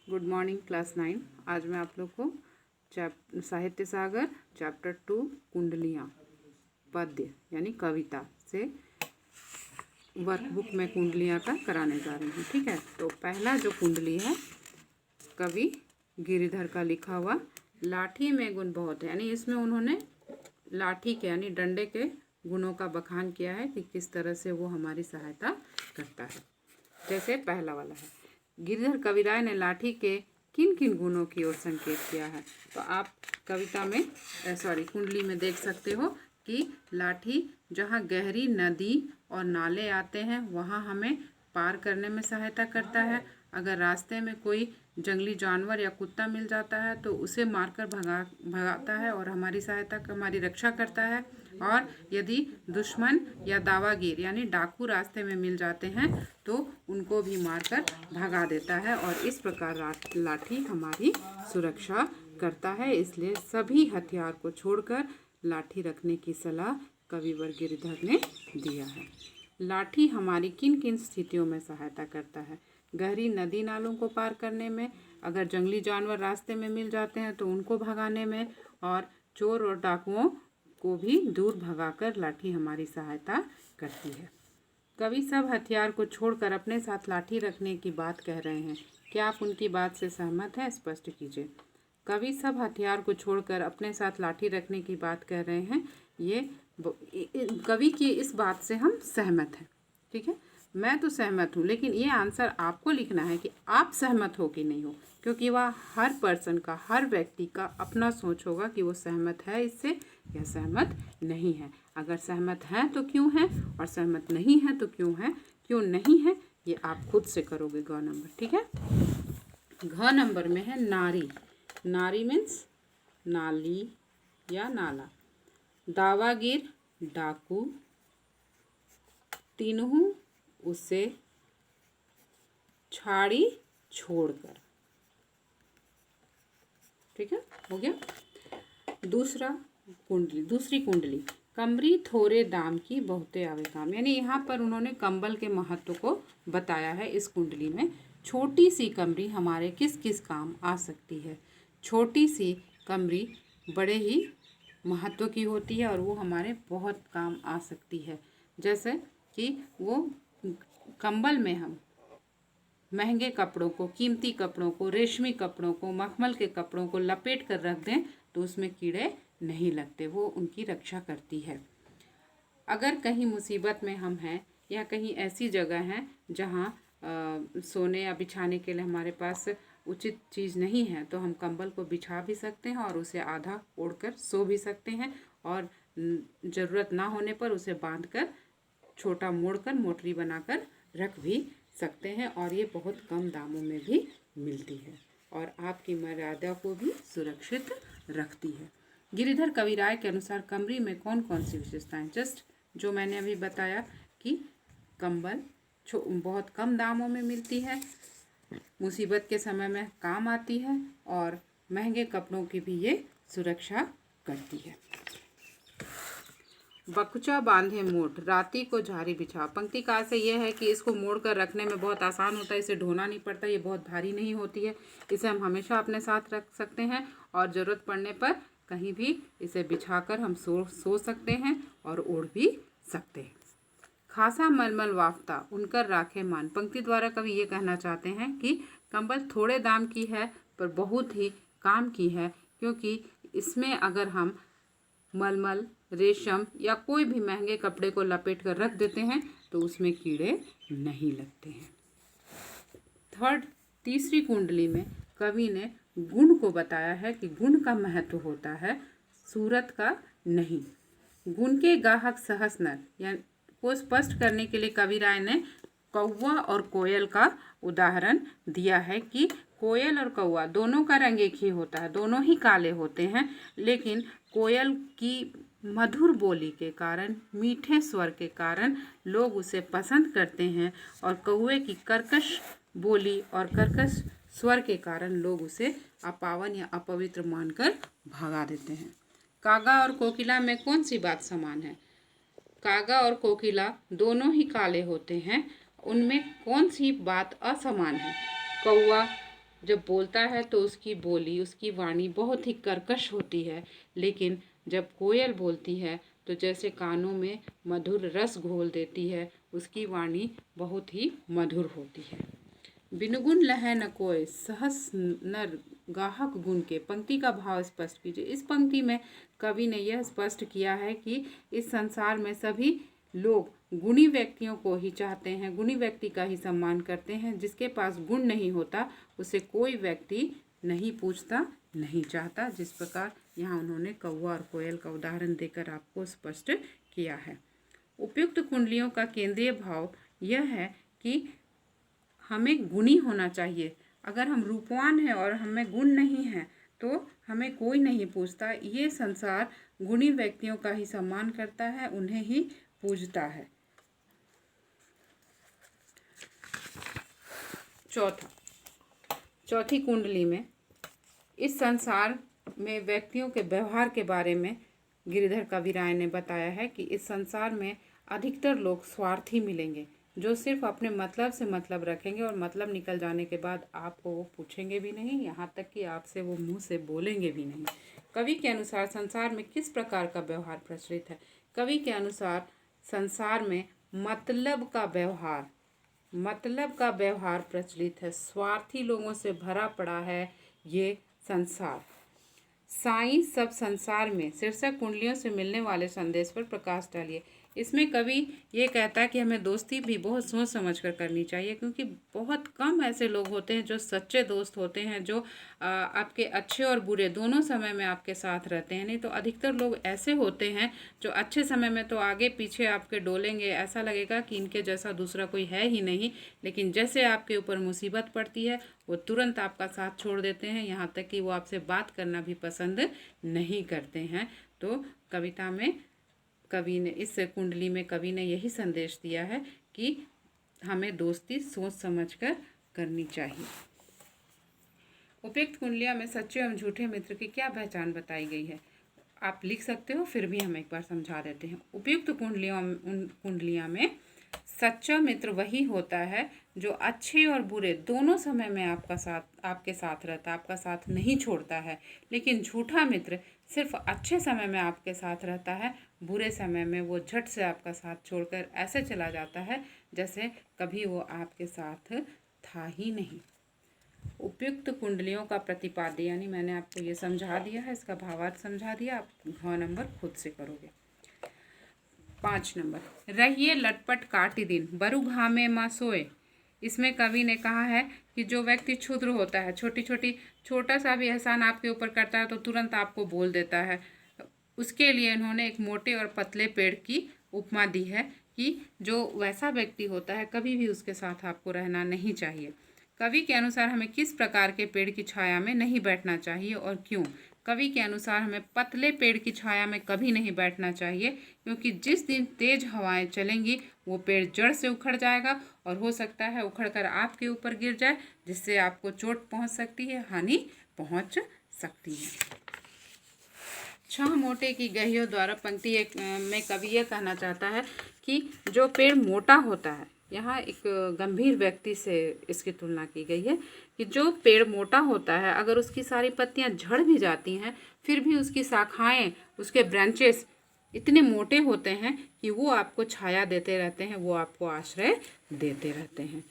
Good morning class 9। आज मैं आप लोग को साहित्य सागर चैप्टर 2 कुंडलियाँ पद्य यानी कविता से वर्कबुक में कुंडलियाँ का कराने जा रही हूँ। ठीक है, तो पहला जो कुंडली है कवि गिरिधर का लिखा हुआ लाठी में गुण बहुत है, यानी इसमें उन्होंने लाठी के यानी डंडे के गुणों का बखान किया है कि किस तरह से वो हमारी सहायता करता है। जैसे पहला वाला है, गिरिधर कविराय ने लाठी के किन किन गुणों की ओर संकेत किया है। तो आप कविता में कुंडली में देख सकते हो कि लाठी जहाँ गहरी नदी और नाले आते हैं वहाँ हमें पार करने में सहायता करता है। अगर रास्ते में कोई जंगली जानवर या कुत्ता मिल जाता है तो उसे मारकर भगाता है और हमारी रक्षा करता है। और यदि दुश्मन या दावागीर यानी डाकू रास्ते में मिल जाते हैं तो उनको भी मारकर भगा देता है और इस प्रकार लाठी हमारी सुरक्षा करता है। इसलिए सभी हथियार को छोड़कर लाठी रखने की सलाह कविवर गिरिधर ने दिया है। लाठी हमारी किन किन स्थितियों में सहायता करता है? गहरी नदी नालों को पार करने में, अगर जंगली जानवर रास्ते में मिल जाते हैं तो उनको भगाने में, और चोर और डाकुओं को भी दूर भगाकर लाठी हमारी सहायता करती है। कवि सब हथियार को छोड़कर अपने साथ लाठी रखने की बात कह रहे हैं। क्या आप उनकी बात से सहमत हैं? स्पष्ट कीजिए। कवि सब हथियार को छोड़कर अपने साथ लाठी रखने की बात कह रहे हैं। ये कवि की इस बात से हम सहमत हैं। ठीक है, मैं तो सहमत हूँ, लेकिन ये आंसर आपको लिखना है कि आप सहमत हो कि नहीं हो, क्योंकि वह हर पर्सन का, हर व्यक्ति का अपना सोच होगा कि वो सहमत है इससे या सहमत नहीं है। अगर सहमत हैं तो क्यों हैं, और सहमत नहीं है तो क्यों नहीं है, ये आप खुद से करोगे। ग नंबर, ठीक है। घ नंबर में है नारी। नारी मीन्स नाली या नाला। दावागीर डाकू, तीनों उसे छाड़ी छोड़कर। ठीक है, हो गया। दूसरी कुंडली कमरी थोड़े दाम की बहुते आवे काम, यानी यहाँ पर उन्होंने कंबल के महत्व को बताया है। इस कुंडली में छोटी सी कमरी हमारे किस किस काम आ सकती है। छोटी सी कमरी बड़े ही महत्व की होती है और वो हमारे बहुत काम आ सकती है। जैसे कि वो कंबल में हम महंगे कपड़ों को, कीमती कपड़ों को, रेशमी कपड़ों को, मखमल के कपड़ों को लपेट कर रख दें तो उसमें कीड़े नहीं लगते, वो उनकी रक्षा करती है। अगर कहीं मुसीबत में हम हैं या कहीं ऐसी जगह है जहाँ सोने या बिछाने के लिए हमारे पास उचित चीज़ नहीं है तो हम कंबल को बिछा भी सकते हैं और उसे आधा ओढ़कर सो भी सकते हैं, और ज़रूरत ना होने पर उसे बांधकर छोटा मोड़कर मोटरी बनाकर रख भी सकते हैं, और ये बहुत कम दामों में भी मिलती है और आपकी मर्यादा को भी सुरक्षित रखती है। गिरिधर कविराय के अनुसार कमरी में कौन कौन सी विशेषताएं? जस्ट जो मैंने अभी बताया कि कंबल बहुत कम दामों में मिलती है, मुसीबत के समय में काम आती है, और महंगे कपड़ों की भी ये सुरक्षा करती है। बकुचा बांधे मोट, राती को झारी बिछाओ। पंक्ति का से यह है कि इसको मोड़ कर रखने में बहुत आसान होता है, इसे ढोना नहीं पड़ता, ये बहुत भारी नहीं होती है, इसे हम हमेशा अपने साथ रख सकते हैं और ज़रूरत पड़ने पर कहीं भी इसे बिछाकर हम सो सकते हैं और ओढ़ भी सकते हैं। खासा मलमल वाफ्ता उनकर राखे मान। पंक्ति द्वारा कवि ये कहना चाहते हैं कि कंबल थोड़े दाम की है पर बहुत ही काम की है, क्योंकि इसमें अगर हम मलमल, रेशम या कोई भी महंगे कपड़े को लपेट कर रख देते हैं तो उसमें कीड़े नहीं लगते हैं। तीसरी कुंडली में कवि ने गुण को बताया है कि गुण का महत्व होता है, सूरत का नहीं। गुण के गाहक सहस नर या को स्पष्ट करने के लिए कविराय ने कौवा और कोयल का उदाहरण दिया है कि कोयल और कौवा दोनों का रंग एक ही होता है, दोनों ही काले होते हैं, लेकिन कोयल की मधुर बोली के कारण, मीठे स्वर के कारण लोग उसे पसंद करते हैं, और कौवे की कर्कश बोली और कर्कश स्वर के कारण लोग उसे अपावन या अपवित्र मानकर भगा देते हैं। कागा और कोकिला में कौन सी बात समान है? कागा और कोकिला दोनों ही काले होते हैं, उनमें कौन सी बात असमान है? कौवा जब बोलता है तो उसकी बोली, उसकी वाणी बहुत ही कर्कश होती है, लेकिन जब कोयल बोलती है तो जैसे कानों में मधुर रस घोल देती है, उसकी वाणी बहुत ही मधुर होती है। बिनुगुण लहै न कोय, सहस नर गाहक गुण के। पंक्ति का भाव स्पष्ट कीजिए। इस पंक्ति में कवि ने यह स्पष्ट किया है कि इस संसार में सभी लोग गुणी व्यक्तियों को ही चाहते हैं, गुणी व्यक्ति का ही सम्मान करते हैं। जिसके पास गुण नहीं होता उसे कोई व्यक्ति नहीं पूछता, नहीं चाहता। जिस प्रकार यहाँ उन्होंने कौवा और कोयल का उदाहरण देकर आपको स्पष्ट किया है। उपयुक्त कुंडलियों का केंद्रीय भाव यह है कि हमें गुणी होना चाहिए। अगर हम रूपवान हैं और हमें गुण नहीं है तो हमें कोई नहीं पूछता। ये संसार गुणी व्यक्तियों का ही सम्मान करता है, उन्हें ही पूजता है। चौथी कुंडली में इस संसार में व्यक्तियों के व्यवहार के बारे में गिरिधर कविराय ने बताया है कि इस संसार में अधिकतर लोग स्वार्थी मिलेंगे, जो सिर्फ अपने मतलब से मतलब रखेंगे और मतलब निकल जाने के बाद आपको वो पूछेंगे भी नहीं, यहाँ तक कि आपसे वो मुंह से बोलेंगे भी नहीं। कवि के अनुसार संसार में किस प्रकार का व्यवहार प्रचलित है? कवि के अनुसार संसार में मतलब का व्यवहार प्रचलित है। स्वार्थी लोगों से भरा पड़ा है ये संसार। साईं सब संसार में शीर्षक कुंडलियों से मिलने वाले संदेश पर प्रकाश डालिए। इसमें कवि ये कहता है कि हमें दोस्ती भी बहुत सोच समझ कर करनी चाहिए, क्योंकि बहुत कम ऐसे लोग होते हैं जो सच्चे दोस्त होते हैं, जो आपके अच्छे और बुरे दोनों समय में आपके साथ रहते हैं। नहीं तो अधिकतर लोग ऐसे होते हैं जो अच्छे समय में तो आगे पीछे आपके डोलेंगे, ऐसा लगेगा कि इनके जैसा दूसरा कोई है ही नहीं, लेकिन जैसे आपके ऊपर मुसीबत पड़ती है वो तुरंत आपका साथ छोड़ देते हैं, यहाँ तक कि वो आपसे बात करना भी पसंद नहीं करते हैं। तो कविता में कवि ने, इस कुंडली में कवि ने यही संदेश दिया है कि हमें दोस्ती सोच समझकर करनी चाहिए। उपयुक्त कुंडलियां में सच्चे एवं झूठे मित्र की क्या पहचान बताई गई है? आप लिख सकते हो, फिर भी हम एक बार समझा देते हैं। उपयुक्त कुंडलियां में सच्चा मित्र वही होता है जो अच्छे और बुरे दोनों समय में आपके साथ रहता है, आपका साथ नहीं छोड़ता है। लेकिन झूठा मित्र सिर्फ अच्छे समय में आपके साथ रहता है, बुरे समय में वो झट से आपका साथ छोड़कर ऐसे चला जाता है जैसे कभी वो आपके साथ था ही नहीं। उपयुक्त कुंडलियों का प्रतिपाद्य, यानी मैंने आपको ये समझा दिया है, इसका भावार्थ समझा दिया, आप घ नंबर खुद से करोगे। 5 नंबर, रहिए लटपट काटी दिन बरु घामे माँ सोए। इसमें कवि ने कहा है कि जो व्यक्ति क्षुद्र होता है, छोटा सा भी एहसान आपके ऊपर करता है तो तुरंत आपको बोल देता है, उसके लिए इन्होंने एक मोटे और पतले पेड़ की उपमा दी है कि जो वैसा व्यक्ति होता है कभी भी उसके साथ आपको रहना नहीं चाहिए। कवि के अनुसार हमें किस प्रकार के पेड़ की छाया में नहीं बैठना चाहिए और क्यों? कवि के अनुसार हमें पतले पेड़ की छाया में कभी नहीं बैठना चाहिए, क्योंकि जिस दिन तेज हवाएं चलेंगी वो पेड़ जड़ से उखड़ जाएगा और हो सकता है उखड़कर आपके ऊपर गिर जाए, जिससे आपको चोट पहुंच सकती है, हानि पहुंच सकती है। 6 मोटे की गहियों द्वारा पंक्ति एक में कवि यह कहना चाहता है कि जो पेड़ मोटा होता है, यहाँ एक गंभीर व्यक्ति से इसकी तुलना की गई है कि जो पेड़ मोटा होता है अगर उसकी सारी पत्तियाँ झड़ भी जाती हैं फिर भी उसकी शाखाएं, उसके ब्रांचेस इतने मोटे होते हैं कि वो आपको छाया देते रहते हैं, वो आपको आश्रय देते रहते हैं।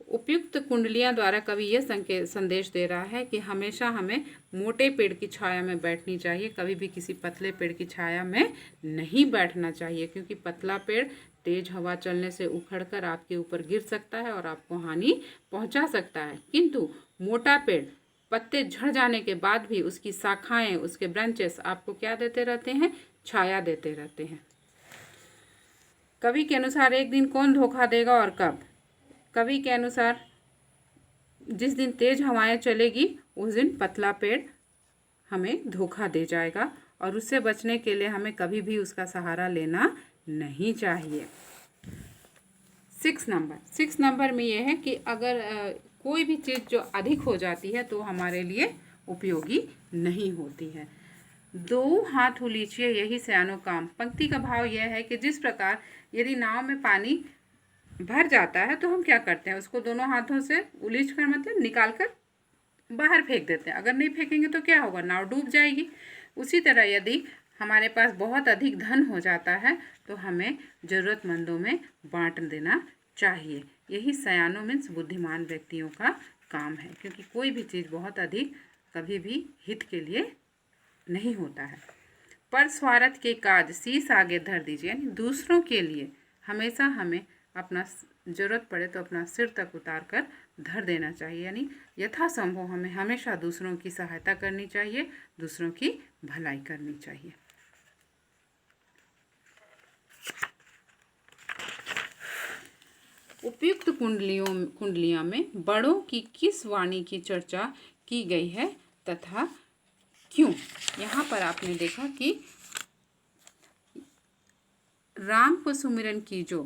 उपयुक्त कुंडलियां द्वारा कवि यह संदेश दे रहा है कि हमेशा हमें मोटे पेड़ की छाया में बैठनी चाहिए, कभी भी किसी पतले पेड़ की छाया में नहीं बैठना चाहिए, क्योंकि पतला पेड़ तेज हवा चलने से उखड़कर आपके ऊपर गिर सकता है और आपको हानि पहुंचा सकता है। किंतु मोटा पेड़ पत्ते झड़ जाने के बाद भी उसकी शाखाएं, उसके ब्रांचेस आपको क्या देते रहते हैं? छाया देते रहते हैं। कवि के अनुसार एक दिन कौन धोखा देगा और कब? कवि के अनुसार जिस दिन तेज हवाएं चलेगी उस दिन पतला पेड़ हमें धोखा दे जाएगा और उससे बचने के लिए हमें कभी भी उसका सहारा लेना नहीं चाहिए। 6 नंबर में यह है कि अगर कोई भी चीज़ जो अधिक हो जाती है तो हमारे लिए उपयोगी नहीं होती है। 2 हाथ उलीचिए यही सयानो काम। पंक्ति का भाव यह है कि जिस प्रकार यदि नाव में पानी भर जाता है तो हम क्या करते हैं, उसको दोनों हाथों से उलीच कर मतलब निकाल कर बाहर फेंक देते हैं। अगर नहीं फेंकेंगे तो क्या होगा, नाव डूब जाएगी। उसी तरह यदि हमारे पास बहुत अधिक धन हो जाता है तो हमें ज़रूरतमंदों में बांट देना चाहिए। यही सयानों मीन्स बुद्धिमान व्यक्तियों का काम है, क्योंकि कोई भी चीज़ बहुत अधिक कभी भी हित के लिए नहीं होता है। पर स्वार्थ के काज शीश आगे धर दीजिए, यानी दूसरों के लिए हमेशा हमें अपना ज़रूरत पड़े तो अपना सिर तक उतार कर धर देना चाहिए, यानी यथासंभव हमें हमेशा दूसरों की सहायता करनी चाहिए, दूसरों की भलाई करनी चाहिए। उपयुक्त कुंडलियाँ में बड़ों की किस वाणी की चर्चा की गई है तथा क्यों? यहाँ पर आपने देखा कि राम को सुमिरन कीजो,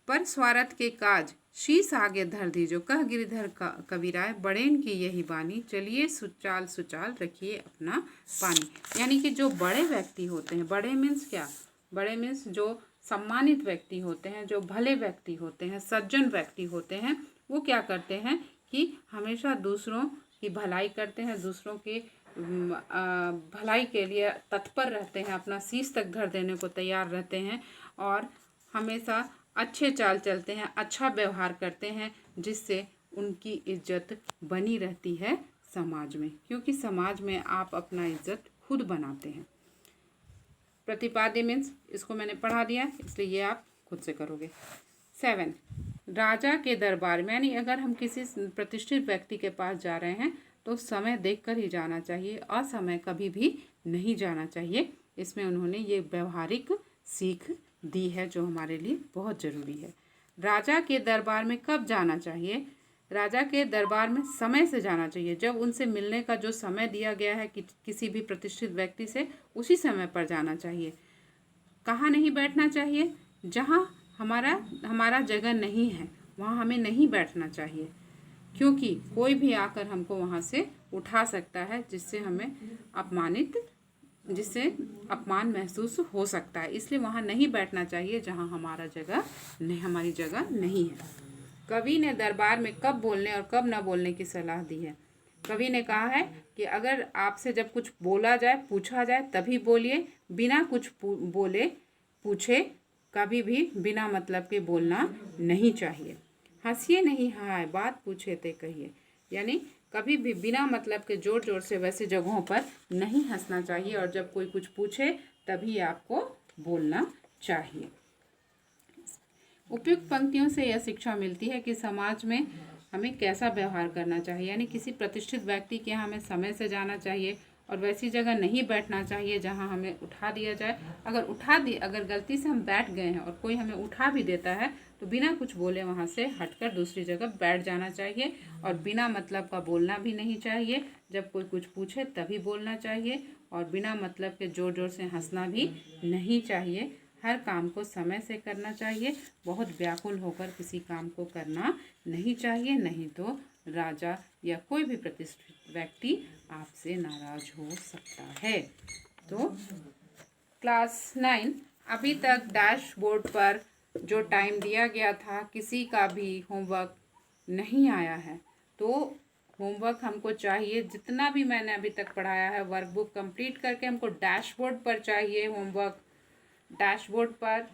पर स्वार्थ के काज शीश आगे धर दीजो, कह गिरिधर कबीराय बड़ेन की यही बानी, चलिए सुचाल सुचाल रखिए अपना पानी। यानी कि जो बड़े व्यक्ति होते हैं, बड़े मीन्स क्या, बड़े मीन्स जो सम्मानित व्यक्ति होते हैं, जो भले व्यक्ति होते हैं, सज्जन व्यक्ति होते हैं, वो क्या करते हैं कि हमेशा दूसरों की भलाई करते हैं, दूसरों के भलाई के लिए तत्पर रहते हैं, अपना शीश तक धर देने को तैयार रहते हैं और हमेशा अच्छे चाल चलते हैं, अच्छा व्यवहार करते हैं, जिससे उनकी इज्जत बनी रहती है समाज में, क्योंकि समाज में आप अपना इज्जत खुद बनाते हैं। प्रतिपाद्य मीन्स इसको मैंने पढ़ा दिया, इसलिए ये आप खुद से करोगे। 7 राजा के दरबार में, यानी अगर हम किसी प्रतिष्ठित व्यक्ति के पास जा रहे हैं तो समय देखकर ही जाना चाहिए, असमय कभी भी नहीं जाना चाहिए। इसमें उन्होंने ये व्यवहारिक सीख दी है जो हमारे लिए बहुत ज़रूरी है। राजा के दरबार में कब जाना चाहिए? राजा के दरबार में समय से जाना चाहिए, जब उनसे मिलने का जो समय दिया गया है कि किसी भी प्रतिष्ठित व्यक्ति से, उसी समय पर जाना चाहिए। कहाँ नहीं बैठना चाहिए? जहाँ हमारा जगह नहीं है वहाँ हमें नहीं बैठना चाहिए, क्योंकि कोई भी आकर हमको वहाँ से उठा सकता है, जिससे अपमान महसूस हो सकता है। इसलिए वहाँ नहीं बैठना चाहिए जहाँ हमारी जगह नहीं है। कवि ने दरबार में कब बोलने और कब न बोलने की सलाह दी है। कवि ने कहा है कि अगर आपसे जब कुछ बोला जाए, पूछा जाए, तभी बोलिए, बिना कुछ बोले पूछे कभी भी बिना मतलब के बोलना नहीं चाहिए। हंसिए नहीं हाय, बात पूछे ते कहिए, यानी कभी भी बिना मतलब के जोर जोर से वैसे जगहों पर नहीं हंसना चाहिए, और जब कोई कुछ पूछे तभी आपको बोलना चाहिए। उपयुक्त पंक्तियों से यह शिक्षा मिलती है कि समाज में हमें कैसा व्यवहार करना चाहिए, यानी किसी प्रतिष्ठित व्यक्ति के यहाँ हमें समय से जाना चाहिए और वैसी जगह नहीं बैठना चाहिए जहाँ हमें उठा दिया जाए। अगर गलती से हम बैठ गए हैं और कोई हमें उठा भी देता है तो बिना कुछ बोले वहाँ से हटकर दूसरी जगह बैठ जाना चाहिए, और बिना मतलब का बोलना भी नहीं चाहिए। जब कोई कुछ पूछे तभी बोलना चाहिए, और बिना मतलब के जोर जोर से हंसना भी नहीं चाहिए। हर काम को समय से करना चाहिए, बहुत व्याकुल होकर किसी काम को करना नहीं चाहिए, नहीं तो राजा या कोई भी प्रतिष्ठित व्यक्ति आपसे नाराज हो सकता है। तो क्लास 9 अभी तक डैशबोर्ड पर जो टाइम दिया गया था, किसी का भी होमवर्क नहीं आया है, तो होमवर्क हमको चाहिए, जितना भी मैंने अभी तक पढ़ाया है वर्कबुक कंप्लीट करके हमको डैशबोर्ड पर चाहिए होमवर्क। डैशबोर्ड पर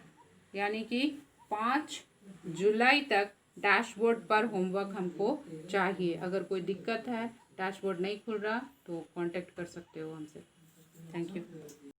यानी कि 5 जुलाई तक डैशबोर्ड पर होमवर्क हमको चाहिए। अगर कोई दिक्कत है, डैशबोर्ड नहीं खुल रहा, तो कांटेक्ट कर सकते हो हमसे। Thank you.